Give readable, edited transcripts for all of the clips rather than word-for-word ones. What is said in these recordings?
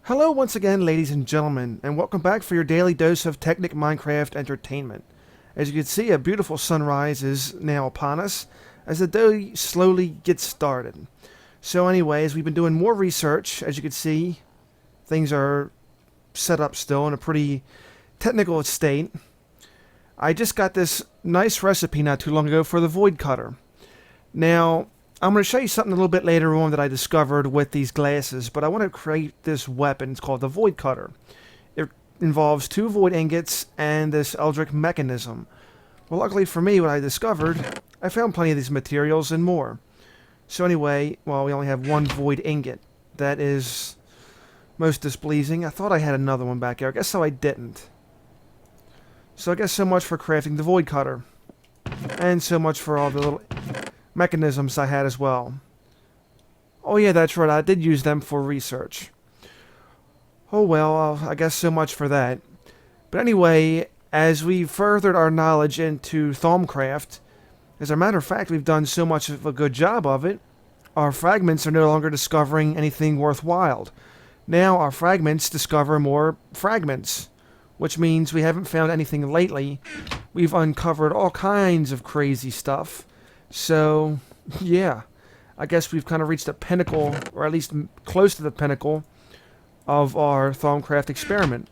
Hello once again, ladies and gentlemen, and welcome back for your daily dose of Technic Minecraft entertainment. As you can see, a beautiful sunrise is now upon us as the day slowly gets started. So anyways, we've been doing more research. As you can see, things are set up still in a pretty technical state. I just got this nice recipe not too long ago for the void cutter. Now, I'm going to show you something a little bit later on that I discovered with these glasses, but I want to create this weapon. It's called the Void Cutter. It involves 2 void ingots and this Eldritch mechanism. Well, luckily for me, what I discovered, I found plenty of these materials and more. So anyway, well, we only have 1 void ingot. That is most displeasing. I thought I had another one back there. I guess so I didn't. So I guess so much for crafting the Void Cutter. And so much for all the little mechanisms I had as well. Oh yeah, that's right, I did use them for research. Oh well, I guess so much for that. But anyway, as we furthered our knowledge into Thaumcraft, as a matter of fact, we've done so much of a good job of it, our fragments are no longer discovering anything worthwhile. Now our fragments discover more fragments, which means we haven't found anything lately. We've uncovered all kinds of crazy stuff. So, yeah, I guess we've kind of reached the pinnacle, or at least close to the pinnacle, of our Thaumcraft experiment.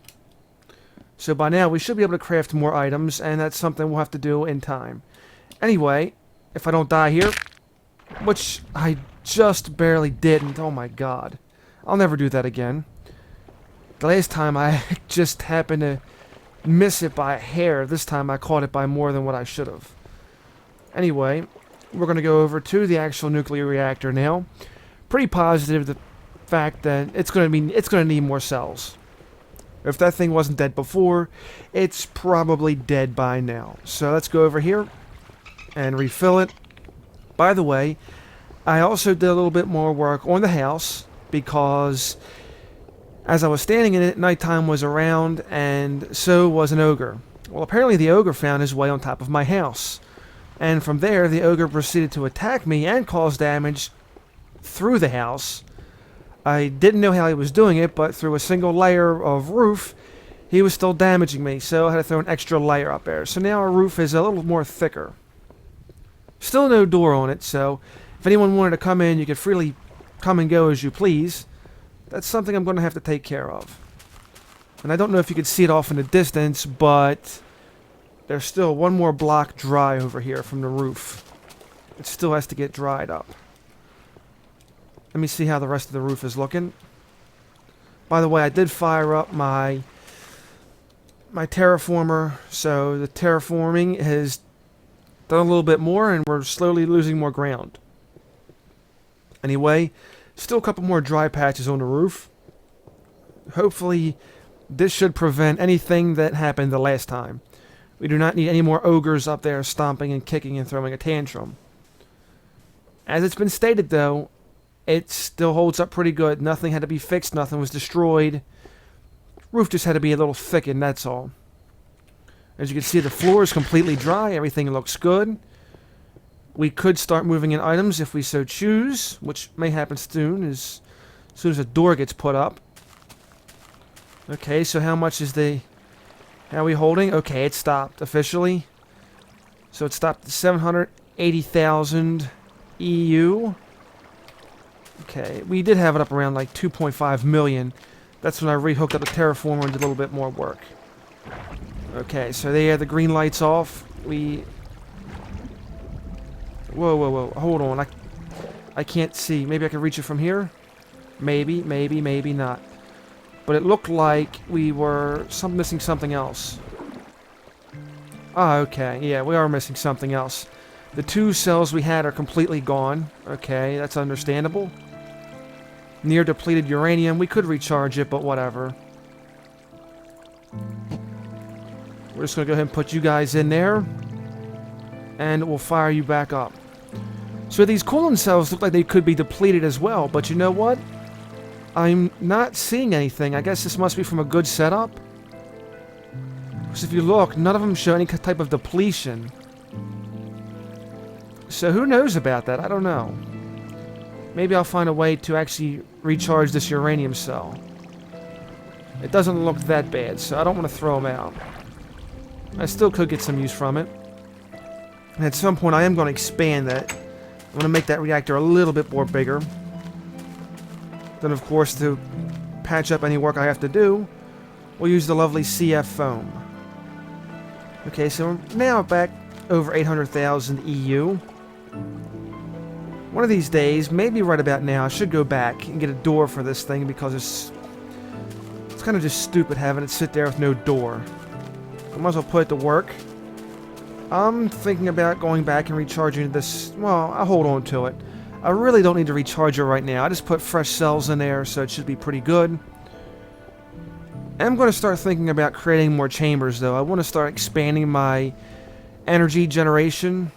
So by now, we should be able to craft more items, and that's something we'll have to do in time. Anyway, if I don't die here, which I just barely didn't, oh my god. I'll never do that again. The last time I just happened to miss it by a hair. This time I caught it by more than what I should have. Anyway, we're going to go over to the actual nuclear reactor now. Pretty positive the fact that it's going to need more cells. If that thing wasn't dead before, it's probably dead by now. So let's go over here and refill it. By the way, I also did a little bit more work on the house because as I was standing in it, nighttime was around and so was an ogre. Well, apparently the ogre found his way on top of my house. And from there, the ogre proceeded to attack me and cause damage through the house. I didn't know how he was doing it, but through a single layer of roof, he was still damaging me, so I had to throw an extra layer up there. So now our roof is a little more thicker. Still no door on it, so if anyone wanted to come in, you could freely come and go as you please. That's something I'm going to have to take care of. And I don't know if you could see it off in the distance, but there's still one more block dry over here from the roof. It still has to get dried up. Let me see how the rest of the roof is looking. By the way, I did fire up my terraformer, so the terraforming has done a little bit more and we're slowly losing more ground. Anyway, still a couple more dry patches on the roof. Hopefully this should prevent anything that happened the last time. We do not need any more ogres up there stomping and kicking and throwing a tantrum. As it's been stated, though, it still holds up pretty good. Nothing had to be fixed. Nothing was destroyed. Roof just had to be a little thickened, that's all. As you can see, the floor is completely dry. Everything looks good. We could start moving in items if we so choose, which may happen soon as soon as a door gets put up. Okay, so how much is the... How are we holding? Okay, it stopped officially. So it stopped at 780,000 EU. Okay, we did have it up around like 2.5 million. That's when I rehooked up the terraformer and did a little bit more work. Okay, so they had the green lights off. Whoa, whoa, whoa. Hold on. I can't see. Maybe I can reach it from here? Maybe, maybe, maybe not. But it looked like we were missing something else. Ah, okay. Yeah, we are missing something else. The 2 cells we had are completely gone. Okay, that's understandable. Near depleted uranium. We could recharge it, but whatever. We're just going to go ahead and put you guys in there. And we'll fire you back up. So these coolant cells look like they could be depleted as well, but you know what? I'm not seeing anything. I guess this must be from a good setup. Because if you look, none of them show any type of depletion. So who knows about that? I don't know. Maybe I'll find a way to actually recharge this uranium cell. It doesn't look that bad, so I don't want to throw them out. I still could get some use from it. And at some point I am going to expand that. I'm going to make that reactor a little bit more bigger. Then of course, to patch up any work I have to do, we'll use the lovely CF foam. Okay, so we're now back over 800,000 EU. One of these days, maybe right about now, I should go back and get a door for this thing because it's kind of just stupid having it sit there with no door. I might as well put it to work. I'm thinking about going back and recharging this. Well, I'll hold on to it. I really don't need to recharge it right now. I just put fresh cells in there, so it should be pretty good. I'm going to start thinking about creating more chambers, though. I want to start expanding my energy generation.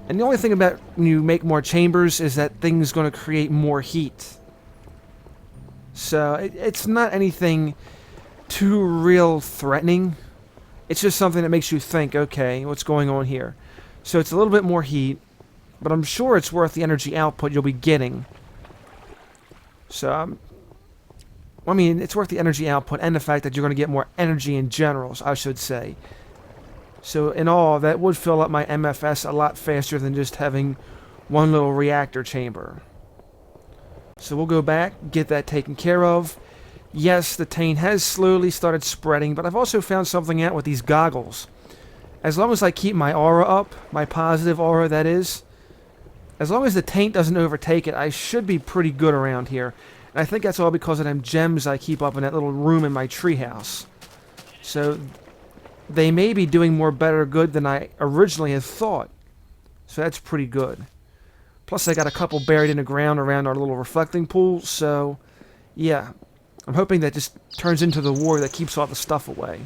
And the only thing about when you make more chambers is that thing's going to create more heat. So it's not anything too real threatening. It's just something that makes you think, okay, what's going on here? So it's a little bit more heat, but I'm sure it's worth the energy output you'll be getting. So, I mean, it's worth the energy output and the fact that you're going to get more energy in general, I should say. So, in all, that would fill up my MFS a lot faster than just having one little reactor chamber. So we'll go back, get that taken care of. Yes, the taint has slowly started spreading, but I've also found something out with these goggles. As long as I keep my aura up, my positive aura that is, as long as the taint doesn't overtake it, I should be pretty good around here. And I think that's all because of them gems I keep up in that little room in my treehouse. So they may be doing more better good than I originally had thought. So that's pretty good. Plus I got a couple buried in the ground around our little reflecting pool, so yeah. I'm hoping that just turns into the war that keeps all the stuff away.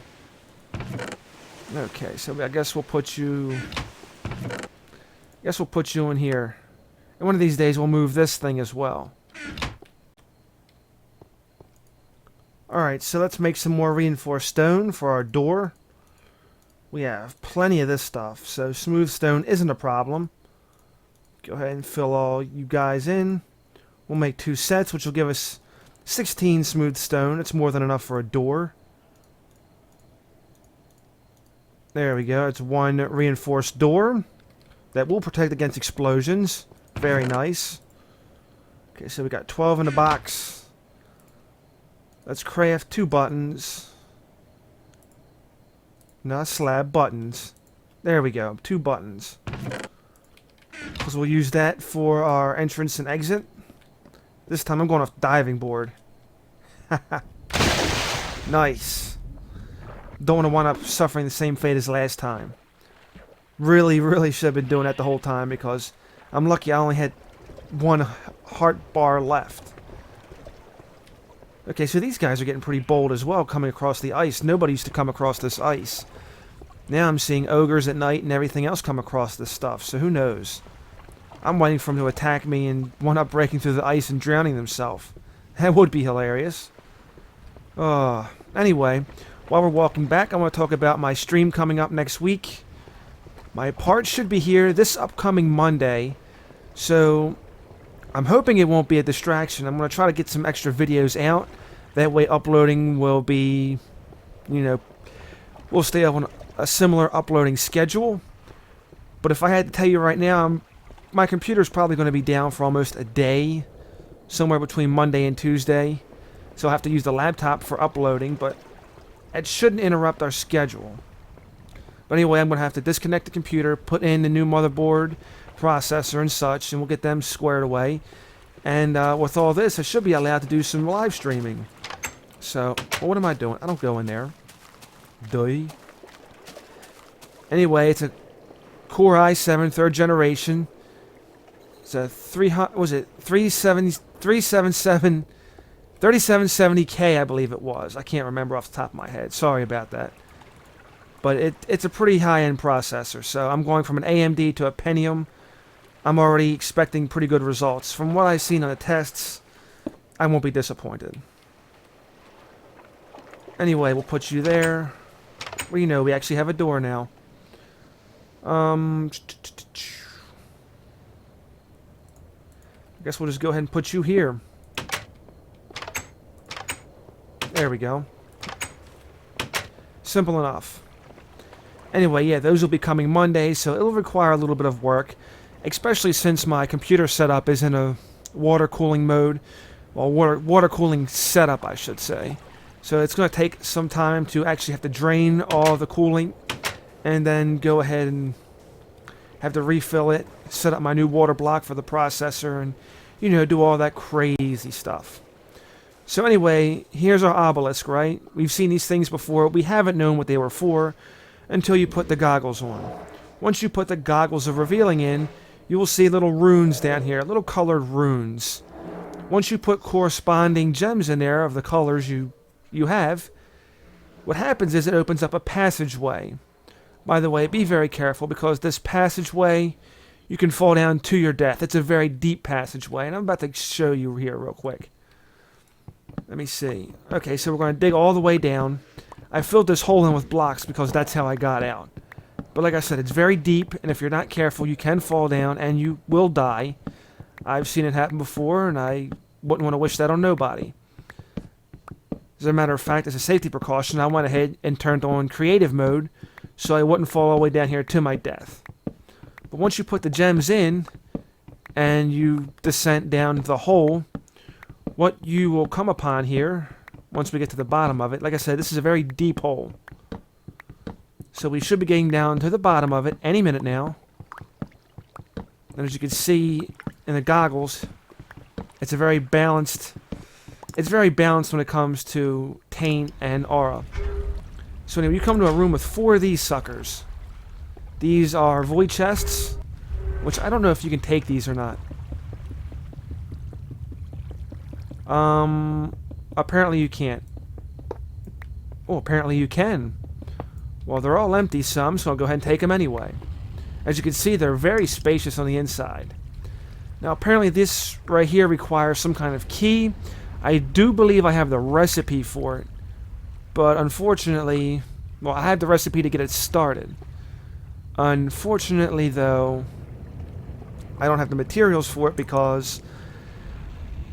Okay, so I guess we'll put you in here. And one of these days we'll move this thing as well. Alright, so let's make some more reinforced stone for our door. We have plenty of this stuff, so smooth stone isn't a problem. Go ahead and fill all you guys in. We'll make 2 sets, which will give us 16 smooth stone. It's more than enough for a door. There we go. It's 1 reinforced door that will protect against explosions. Very nice. Okay, so we got 12 in the box. Let's craft 2 buttons. Not slab, buttons. There we go. 2 buttons. Because we'll use that for our entrance and exit. This time I'm going off diving board. Nice. Don't want to wind up suffering the same fate as last time. Really should have been doing that the whole time because I'm lucky I only had 1 heart bar left. Okay, so these guys are getting pretty bold as well coming across the ice. Nobody used to come across this ice. Now I'm seeing ogres at night and everything else come across this stuff, so who knows? I'm waiting for them to attack me and wind up breaking through the ice and drowning themselves. That would be hilarious. Anyway, while we're walking back, I want to talk about my stream coming up next week. My part should be here this upcoming Monday, so I'm hoping it won't be a distraction. I'm going to try to get some extra videos out. That way uploading will be, we'll stay on a similar uploading schedule. But if I had to tell you right now, my computer's probably going to be down for almost a day, somewhere between Monday and Tuesday. So I'll have to use the laptop for uploading, but it shouldn't interrupt our schedule. But anyway, I'm going to have to disconnect the computer, put in the new motherboard, processor and such, and we'll get them squared away. And with all this, I should be allowed to do some live streaming. So, well, what am I doing? I don't go in there. Duh. Anyway, it's a Core i7 3rd generation. It's a 3770K, I believe it was. I can't remember off the top of my head. Sorry about that. But it's a pretty high-end processor. So I'm going from an AMD to a Pentium. I'm already expecting pretty good results. From what I've seen on the tests, I won't be disappointed. Anyway, we'll put you there. Well, we actually have a door now. I guess we'll just go ahead and put you here. There we go. Simple enough. Anyway, yeah, those will be coming Monday, so it'll require a little bit of work, especially since my computer setup is in a water cooling mode. Well, water cooling setup, I should say. So it's going to take some time to actually have to drain all the cooling and then go ahead and have to refill it, set up my new water block for the processor, and, you know, do all that crazy stuff. So anyway, here's our obelisk, right? We've seen these things before. We haven't known what they were for until you put the goggles on. Once you put the goggles of revealing in, you will see little runes down here, little colored runes. Once you put corresponding gems in there of the colors you have, what happens is it opens up a passageway. By the way, be very careful, because this passageway, you can fall down to your death. It's a very deep passageway, and I'm about to show you here real quick. Let me see. Okay, so we're going to dig all the way down. I filled this hole in with blocks because that's how I got out. But like I said, it's very deep, and if you're not careful, you can fall down, and you will die. I've seen it happen before, and I wouldn't want to wish that on nobody. As a matter of fact, as a safety precaution, I went ahead and turned on creative mode so I wouldn't fall all the way down here to my death. But once you put the gems in and you descend down the hole, what you will come upon here, once we get to the bottom of it, like I said, this is a very deep hole. So we should be getting down to the bottom of it any minute now. And as you can see in the goggles, it's a very balanced. It's very balanced when it comes to taint and aura. So anyway, you come to a room with 4 of these suckers. These are void chests, which I don't know if you can take these or not. Apparently you can't. Oh, apparently you can. Well, they're all empty, so I'm just going to go ahead and take them anyway. As you can see, they're very spacious on the inside. Now, apparently this right here requires some kind of key. I do believe I have the recipe for it. But unfortunately, well, I had the recipe to get it started. Unfortunately, though, I don't have the materials for it because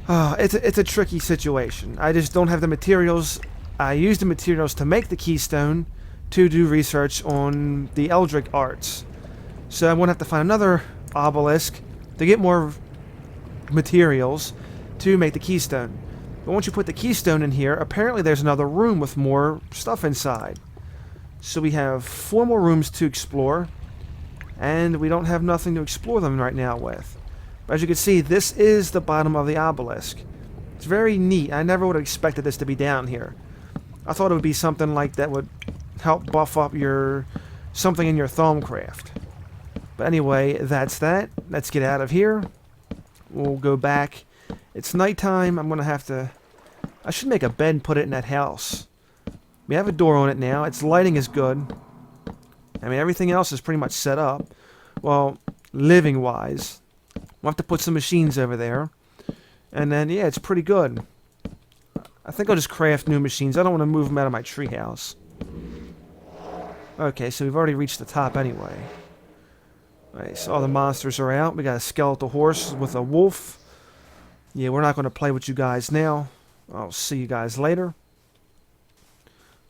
it's a tricky situation. I just don't have the materials. I used the materials to make the keystone to do research on the Eldritch arts. So I'm going to have to find another obelisk to get more materials to make the keystone. But once you put the keystone in here, apparently there's another room with more stuff inside. So we have 4 more rooms to explore, and we don't have nothing to explore them right now with. But as you can see, this is the bottom of the obelisk. It's very neat. I never would have expected this to be down here. I thought it would be something like that would help buff up something in your Thaumcraft. But anyway, that's that. Let's get out of here. We'll go back. It's nighttime. I'm going to have to... I should make a bed and put it in that house. We have a door on it now. Its lighting is good. I mean, everything else is pretty much set up. Well, living-wise. We'll have to put some machines over there. And then, yeah, it's pretty good. I think I'll just craft new machines. I don't want to move them out of my treehouse. Okay, so we've already reached the top anyway. Alright, so all the monsters are out. We got a skeletal horse with a wolf. Yeah, we're not going to play with you guys now. I'll see you guys later.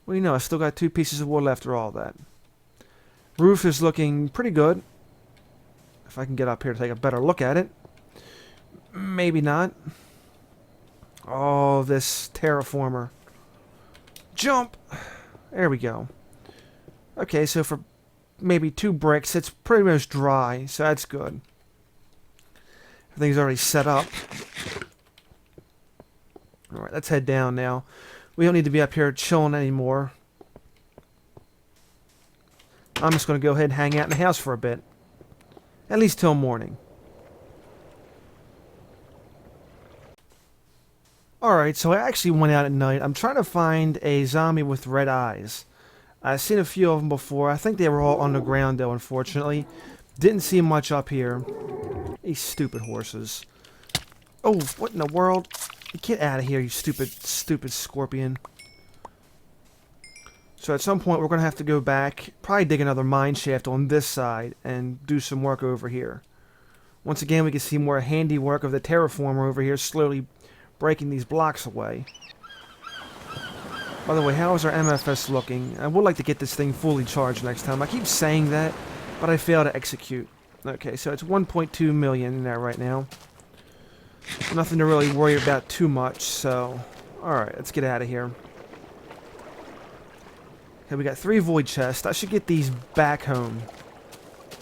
Well, you know, I still got 2 pieces of wood after all that. Roof is looking pretty good. If I can get up here to take a better look at it. Maybe not. Oh, this terraformer. Jump! There we go. Okay, so for maybe 2 bricks, it's pretty much dry, so that's good. Everything's already set up. Alright, let's head down now. We don't need to be up here chilling anymore. I'm just going to go ahead and hang out in the house for a bit. At least till morning. Alright, so I actually went out at night. I'm trying to find a zombie with red eyes. I've seen a few of them before. I think they were all underground, though, unfortunately. Didn't see much up here. These stupid horses. Oh, what in the world? Get out of here, you stupid scorpion. So at some point, we're going to have to go back, probably dig another mine shaft on this side, and do some work over here. Once again, we can see more handiwork of the terraformer over here, slowly breaking these blocks away. By the way, how is our MFS looking? I would like to get this thing fully charged next time. I keep saying that, but I fail to execute. Okay, so it's 1.2 million in there right now. Nothing to really worry about too much, so... Alright, let's get out of here. Okay, we got 3 void chests. I should get these back home.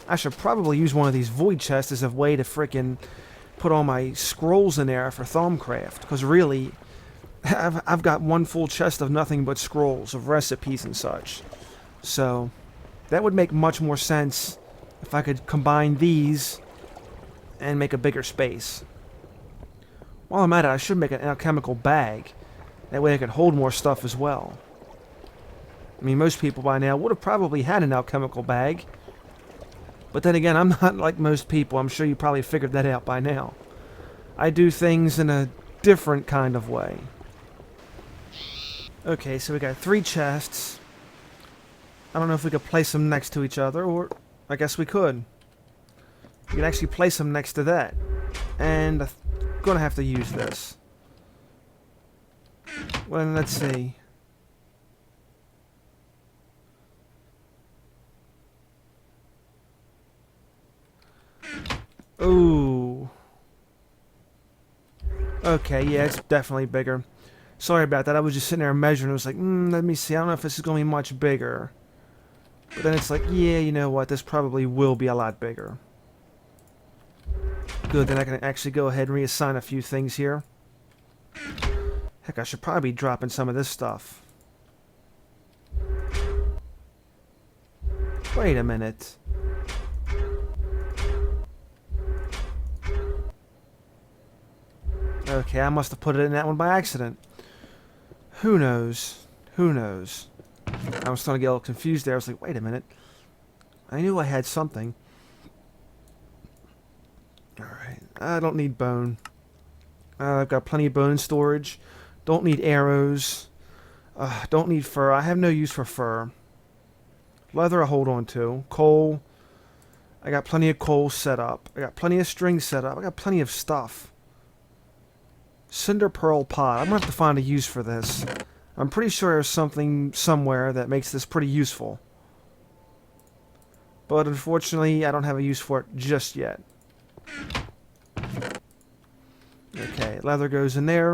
I should probably use one of these void chests as a way to frickin' put all my scrolls in there for Thaumcraft. Because really, I've got one full chest of nothing but scrolls, of recipes and such. So, that would make much more sense if I could combine these and make a bigger space. While I'm at it, I should make an alchemical bag. That way I could hold more stuff as well. I mean, most people by now would have probably had an alchemical bag. But then again, I'm not like most people. I'm sure you probably figured that out by now. I do things in a different kind of way. Okay, so we got 3 chests. I don't know if we could place them next to each other, or I guess we could. We can actually place them next to that. And I'm going to have to use this. Well, let's see. Ooh. Okay, yeah, it's definitely bigger. Sorry about that. I was just sitting there measuring. I was like, let me see. I don't know if this is going to be much bigger. But then it's like, yeah, you know what? This probably will be a lot bigger. Good, then I can actually go ahead and reassign a few things here. Heck, I should probably be dropping some of this stuff. Wait a minute. Okay, I must have put it in that one by accident. Who knows? Who knows? I was starting to get a little confused there. I was like, wait a minute. I knew I had something. Alright, I don't need bone. I've got plenty of bone storage. Don't need arrows. Don't need fur. I have no use for fur. Leather I hold on to. Coal. I got plenty of coal set up. I got plenty of string set up. I got plenty of stuff. Cinder Pearl Pot. I'm going to have to find a use for this. I'm pretty sure there's something somewhere that makes this pretty useful. But unfortunately, I don't have a use for it just yet. Okay, leather goes in there.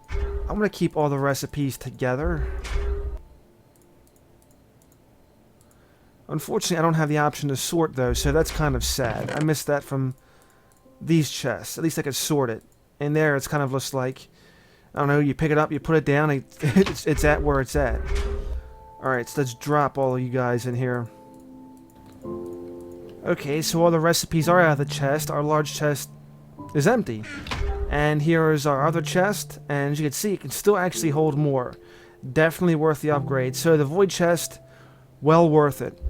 I'm going to keep all the recipes together. Unfortunately, I don't have the option to sort those, so that's kind of sad. I missed that from these chests. At least I could sort it. And there, it's kind of just like, I don't know, you pick it up, you put it down, it's at where it's at. Alright, so let's drop all of you guys in here. Okay, so all the recipes are out of the chest. Our large chest is empty. And here is our other chest, and as you can see, it can still actually hold more. Definitely worth the upgrade. So the void chest, well worth it.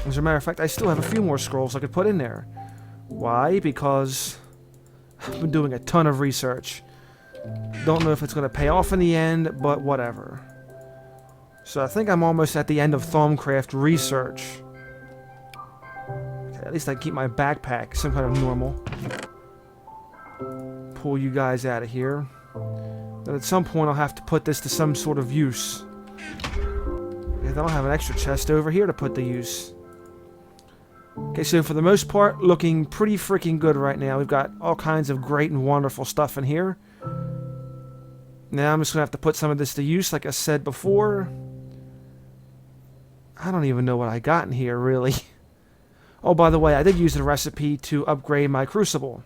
As a matter of fact, I still have a few more scrolls I could put in there. Why? Because I've been doing a ton of research. Don't know if it's going to pay off in the end, but whatever. So I think I'm almost at the end of Thaumcraft research. Okay, at least I can keep my backpack some kind of normal. Pull you guys out of here. Then at some point I'll have to put this to some sort of use. Okay, I don't have an extra chest over here to put to use. Okay, so for the most part, looking pretty freaking good right now. We've got all kinds of great and wonderful stuff in here. Now I'm just going to have to put some of this to use, like I said before. I don't even know what I got in here, really. Oh, by the way, I did use the recipe to upgrade my crucible.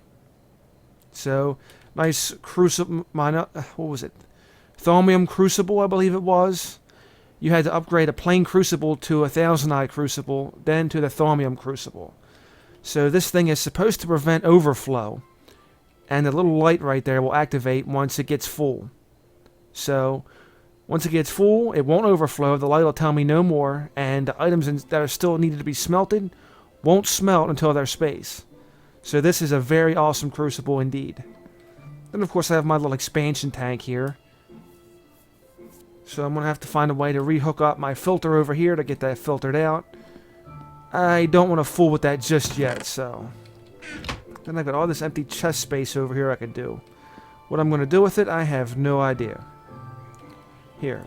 So, nice crucible, what was it? Thaumium crucible, I believe it was. You had to upgrade a plain crucible to a 1000-eye crucible, then to the Thaumium crucible. So this thing is supposed to prevent overflow. And the little light right there will activate once it gets full. So, once it gets full, it won't overflow, the light will tell me no more, and the items that are still needed to be smelted won't smelt until their space. So this is a very awesome crucible indeed. Then of course I have my little expansion tank here. So I'm going to have to find a way to rehook up my filter over here to get that filtered out. I don't want to fool with that just yet, so... Then I've got all this empty chest space over here I could do. What I'm going to do with it, I have no idea. Here.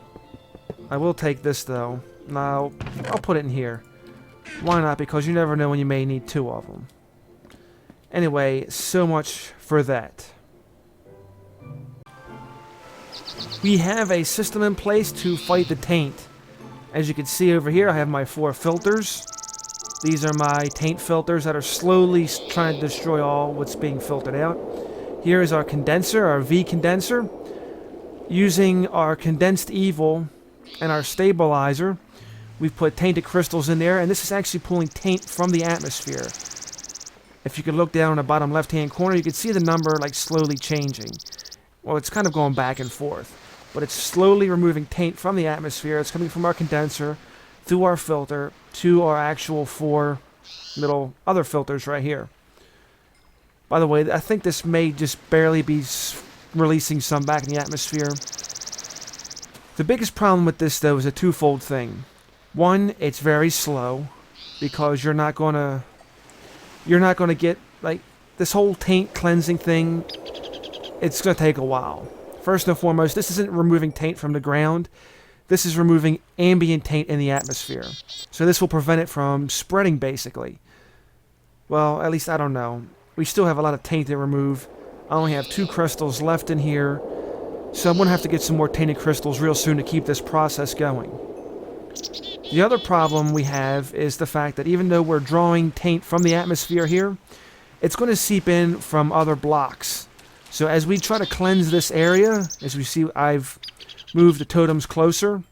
I will take this, though. Now, I'll put it in here. Why not? Because you never know when you may need 2 of them. Anyway, so much for that. We have a system in place to fight the taint. As you can see over here, I have my 4 filters. These are my taint filters that are slowly trying to destroy all what's being filtered out. Here is our condenser, our V condenser. Using our condensed evil and our stabilizer, we've put tainted crystals in there, and this is actually pulling taint from the atmosphere. If you could look down in the bottom left-hand corner, you can see the number like slowly changing. Well, it's kind of going back and forth, but it's slowly removing taint from the atmosphere. It's coming from our condenser through our filter to our actual 4 little other filters right here. By the way, I think this may just barely be releasing some back in the atmosphere. The biggest problem with this, though, is a twofold thing. One, it's very slow because you're not gonna get like this whole taint cleansing thing. It's gonna take a while. First and foremost, this isn't removing taint from the ground. This is removing ambient taint in the atmosphere. So this will prevent it from spreading, basically. Well, at least I don't know. We still have a lot of taint to remove. I only have 2 crystals left in here, so I'm going to have to get some more tainted crystals real soon to keep this process going. The other problem we have is the fact that even though we're drawing taint from the atmosphere here, it's going to seep in from other blocks. So as we try to cleanse this area, as we see I've moved the totems closer,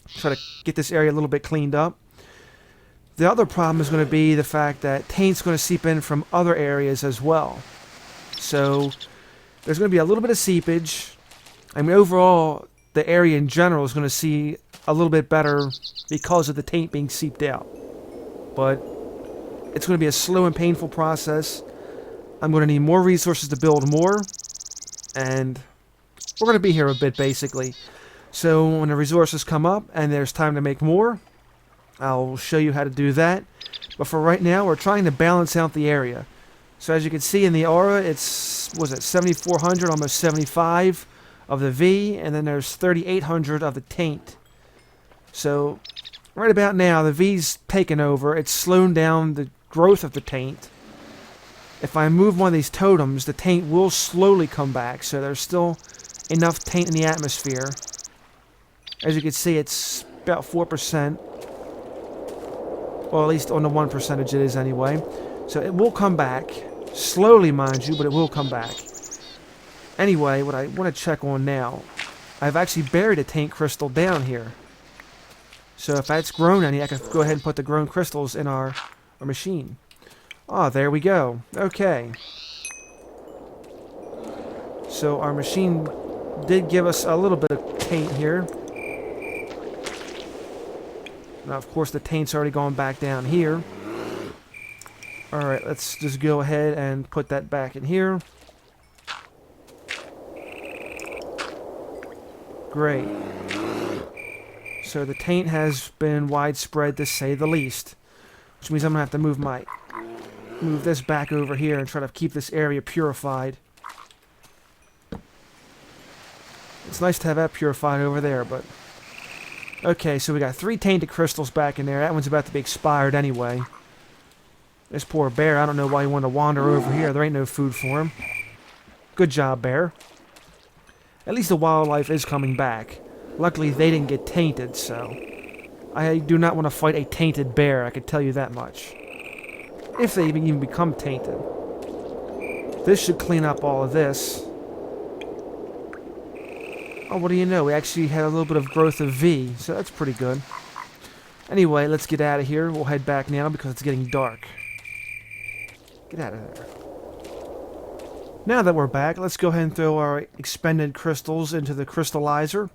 try to get this area a little bit cleaned up. The other problem is going to be the fact that taint's going to seep in from other areas as well. So there's going to be a little bit of seepage. I mean, overall, the area in general is going to see a little bit better because of the taint being seeped out. But it's going to be a slow and painful process. I'm going to need more resources to build more. And we're going to be here a bit, basically. So when the resources come up and there's time to make more, I'll show you how to do that. But for right now, we're trying to balance out the area. So as you can see in the aura, it's, was it 7,400, almost 75 of the V, and then there's 3,800 of the taint. So right about now, the V's taken over. It's slowing down the growth of the taint. If I move one of these totems, the taint will slowly come back. So there's still enough taint in the atmosphere. As you can see, it's about 4%. Well, at least on the 1% it is anyway. So it will come back. Slowly, mind you, but it will come back. Anyway, what I want to check on now, I've actually buried a taint crystal down here. So if that's grown any, I can go ahead and put the grown crystals in our machine. Ah, there we go. Okay. So our machine did give us a little bit of taint here. Now, of course, the taint's already gone back down here. Alright, let's just go ahead and put that back in here. Great. So the taint has been widespread, to say the least. Which means I'm going to have to move this back over here and try to keep this area purified. It's nice to have that purified over there, but... Okay, so we got 3 tainted crystals back in there. That one's about to be expired anyway. This poor bear, I don't know why he wanted to wander over here. There ain't no food for him. Good job, bear. At least the wildlife is coming back. Luckily, they didn't get tainted, so... I do not want to fight a tainted bear, I can tell you that much. If they even become tainted. This should clean up all of this. Oh, what do you know? We actually had a little bit of growth of V, so that's pretty good. Anyway, let's get out of here. We'll head back now because it's getting dark. Get out of there. Now that we're back, let's go ahead and throw our expended crystals into the crystallizer.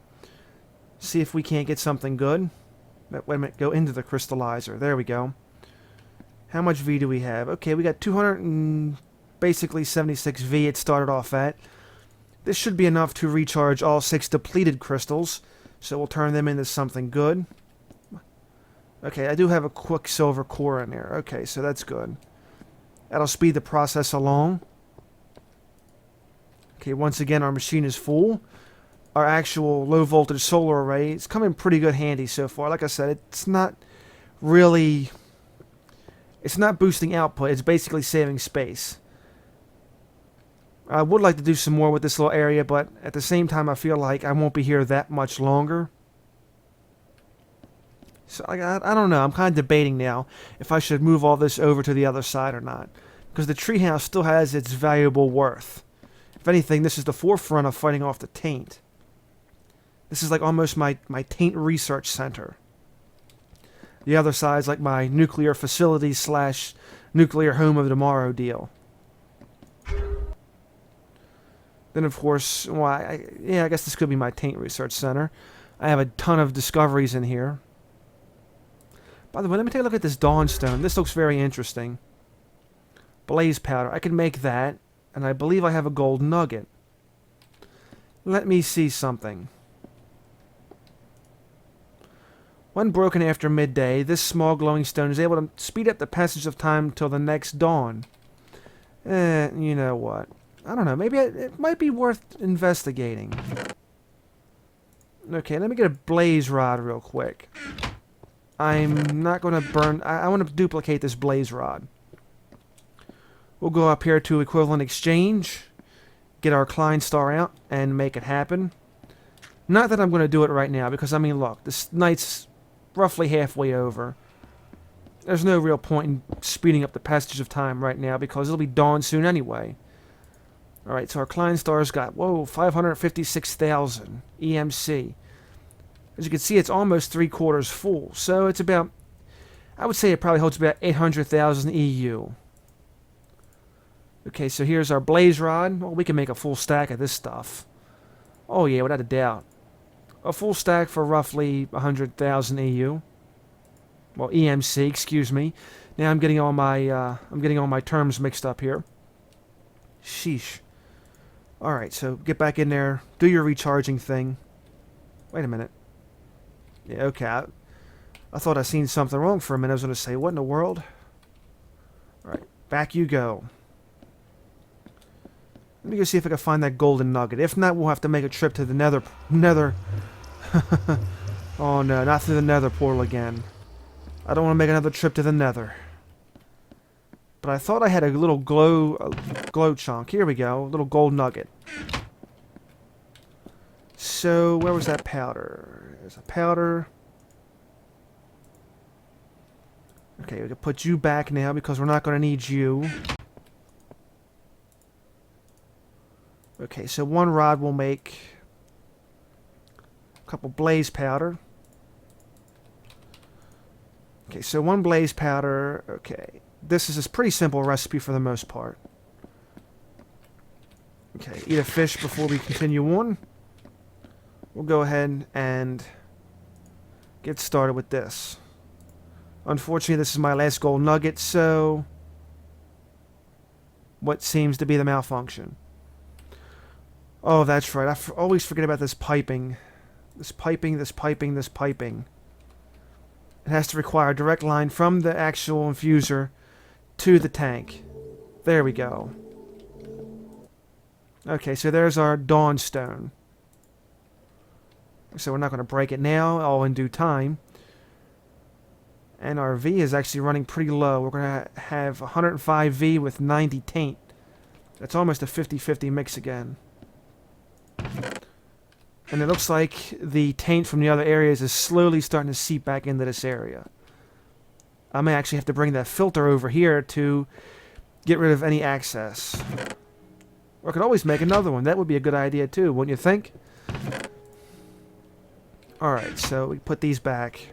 See if we can't get something good. Wait a minute, go into the crystallizer. There we go. How much V do we have? Okay, we got 200 and basically 76 V it started off at. This should be enough to recharge all 6 depleted crystals, so we'll turn them into something good. Okay, I do have a quicksilver core in there. Okay, so that's good. That'll speed the process along. Okay, once again, our machine is full. our actual low voltage solar array. It's come in pretty good handy so far. Like I said, it's not really, it's not boosting output. It's basically saving space. I would like to do some more with this little area, but at the same time, I feel like I won't be here that much longer. So I don't know. I'm kind of debating now if I should move all this over to the other side or not, because the treehouse still has its valuable worth. If anything, this is the forefront of fighting off the taint. This is like almost my taint research center. The other side is like my nuclear facility / nuclear home of tomorrow deal. Then, of course, well, I guess this could be my taint research center. I have a ton of discoveries in here. By the way, let me take a look at this dawnstone. This looks very interesting. Blaze powder. I can make that, and I believe I have a gold nugget. Let me see something. When broken after midday, this small glowing stone is able to speed up the passage of time till the next dawn. You know what? I don't know. Maybe it might be worth investigating. Okay, let me get a blaze rod real quick. I'm not going to burn... I want to duplicate this blaze rod. We'll go up here to equivalent exchange, get our Klein star out, and make it happen. Not that I'm going to do it right now, because, I mean, look, this night's roughly halfway over. There's no real point in speeding up the passage of time right now, because it'll be dawn soon anyway. Alright, so our Klein star's got, whoa, 556,000 EMC. As you can see, it's almost 3/4 full. So it's about, I would say it probably holds about 800,000 EU. Okay, so here's our blaze rod. Well, we can make a full stack of this stuff. Oh yeah, without a doubt. A full stack for roughly 100,000 EU. Well, EMC, excuse me. Now I'm getting all my terms mixed up here. Sheesh. Alright, so get back in there. Do your recharging thing. Wait a minute. Yeah, okay. I thought I seen something wrong for a minute. I was going to say, what in the world? Alright, back you go. Let me go see if I can find that golden nugget. If not, we'll have to make a trip to the nether. Oh no, not through the nether portal again. I don't want to make another trip to the nether. But I thought I had a little glow chunk. Here we go, a little gold nugget. So, where was that powder? There's a powder. Okay, we can put you back now because we're not going to need you. Okay, so one rod will make a couple blaze powder. Okay, so one blaze powder. Okay, this is a pretty simple recipe for the most part. Okay, eat a fish before we continue on. We'll go ahead and get started with this. Unfortunately, this is my last gold nugget, so what seems to be the malfunction? Oh, that's right. I always forget about this piping. This piping. It has to require a direct line from the actual infuser to the tank. There we go. Okay, so there's our dawnstone. So we're not going to break it now, all in due time. And our V is actually running pretty low. We're going to have 105 V with 90 taint. That's almost a 50-50 mix again. And it looks like the taint from the other areas is slowly starting to seep back into this area. I may actually have to bring that filter over here to get rid of any access. Or I could always make another one. That would be a good idea too, wouldn't you think? Alright, so we put these back.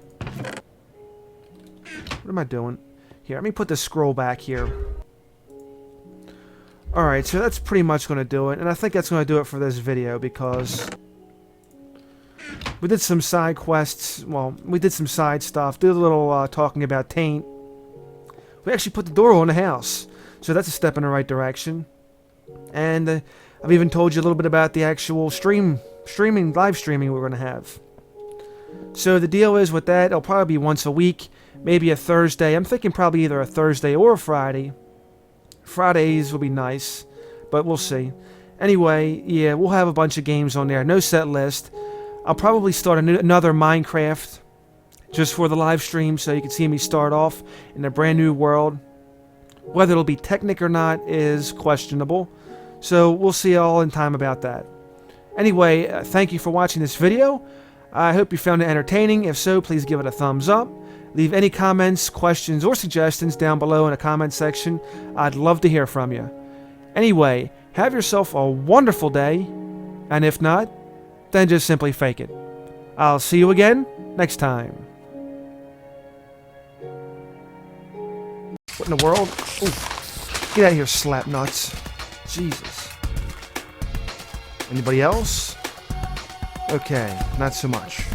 What am I doing? Here, let me put the scroll back here. Alright, so that's pretty much going to do it. And I think that's going to do it for this video because we did some side quests. Well, we did some side stuff. Did a little talking about taint. We actually put the door on the house. So that's a step in the right direction. And I've even told you a little bit about the actual live streaming we're going to have. So the deal is with that, it'll probably be once a week, maybe a Thursday. I'm thinking probably either a Thursday or a Friday. Fridays will be nice, but we'll see. Anyway, yeah, we'll have a bunch of games on there. No set list. I'll probably start another Minecraft just for the live stream so you can see me start off in a brand new world. Whether it'll be Technic or not is questionable. So we'll see all in time about that. Anyway, thank you for watching this video. I hope you found it entertaining. If so, please give it a thumbs up. Leave any comments, questions, or suggestions down below in the comment section. I'd love to hear from you. Anyway, have yourself a wonderful day, and if not, then just simply fake it. I'll see you again next time. What in the world? Ooh. Get out of here, slap nuts. Jesus. Anybody else? Okay, not so much.